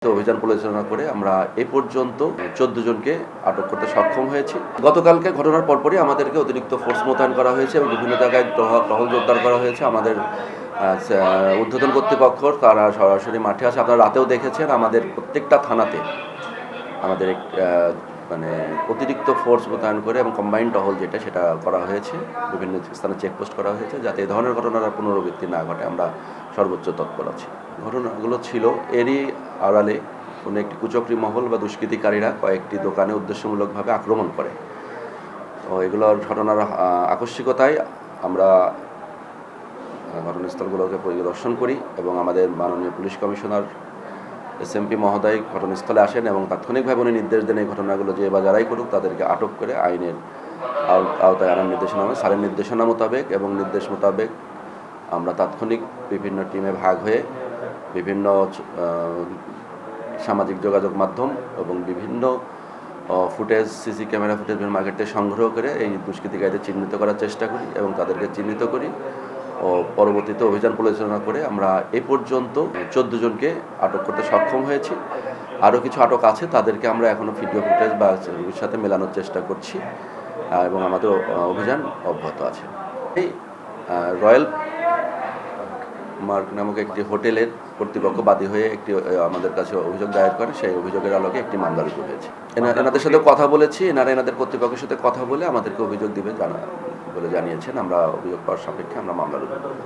অভিযান পরিচালনা করে আমরা এ পর্যন্ত 14 জনকে আটক করতে সক্ষম হয়েছি। গতকালকে ঘটনার পরপরই আমাদেরকে অতিরিক্ত ফোর্স মোতায়েন করা হয়েছে এবং বিভিন্ন জায়গায় টহল জোরদার করা হয়েছে। আমাদের ঊর্ধ্বতন কর্তৃপক্ষ তারা সরাসরি মাঠে আছে। আপনারা রাতেও দেখেছেন আমাদের প্রত্যেকটা থানাতে আমাদের মানে অতিরিক্ত ফোর্স মোতায়েন করে এবং কম্বাইন্ড টহল সেটা করা হয়েছে। বিভিন্ন স্থানে চেকপোস্ট করা হয়েছে যাতে এই ধরনের ঘটনার পুনরাবৃত্তি না ঘটে। আমরা সর্বোচ্চ তৎপর আছি। ঘটনাগুলো ছিল এরই আড়ালে কোনো একটি কুচক্রী মহল বা দুষ্কৃতিকারীরা কয়েকটি দোকানে উদ্দেশ্যমূলকভাবে আক্রমণ করে। তো এগুলোর ঘটনার আকস্মিকতায় আমরা ঘটনাস্থলগুলোকে পরিদর্শন করি এবং আমাদের মাননীয় পুলিশ কমিশনার SMP মহোদয় ঘটনাস্থলে আসেন এবং তাৎক্ষণিকভাবে উনি নির্দেশ দেন এই ঘটনাগুলো যে বা যারাই করুক তাদেরকে আটক করে আইনের আওতায় আনার নির্দেশনা হয়। স্যারের নির্দেশনা মোতাবেক এবং নির্দেশ মোতাবেক আমরা তাৎক্ষণিক বিভিন্ন টিমে ভাগ হয়ে বিভিন্ন সামাজিক যোগাযোগ মাধ্যম এবং বিভিন্ন ফুটেজ সিসি ক্যামেরা ফুটেজ মার্কেটে সংগ্রহ করে এই দুষ্কৃতিকারীদের চিহ্নিত করার চেষ্টা করি এবং তাদেরকে চিহ্নিত করি ও পরবর্তীতে অভিযান পরিচালনা করে আমরা এ পর্যন্ত 14 জনকে আটক করতে সক্ষম হয়েছি। আরও কিছু আটক আছে, তাদেরকে আমরা এখনও ভিডিও ফুটেজ বা ছবির সাথে মেলানোর চেষ্টা করছি এবং আমাদের অভিযান অব্যাহত আছে। এই রয়্যাল মার্ক নামক একটি হোটেলের কর্তৃপক্ষ বাদী হয়ে একটি আমাদের কাছে অভিযোগ দায়ের করে। সেই অভিযোগের আলোকে একটি মামলা রুজু হয়েছে। এনাদের সাথে কথা বলেছি, এনাদের কর্তৃপক্ষের সাথে কথা বলে আমাদেরকে অভিযোগ দিবে বলে জানিয়েছেন। আমরা অভিযোগ পাওয়ার সাপেক্ষে আমরা মামলা রুজু করব।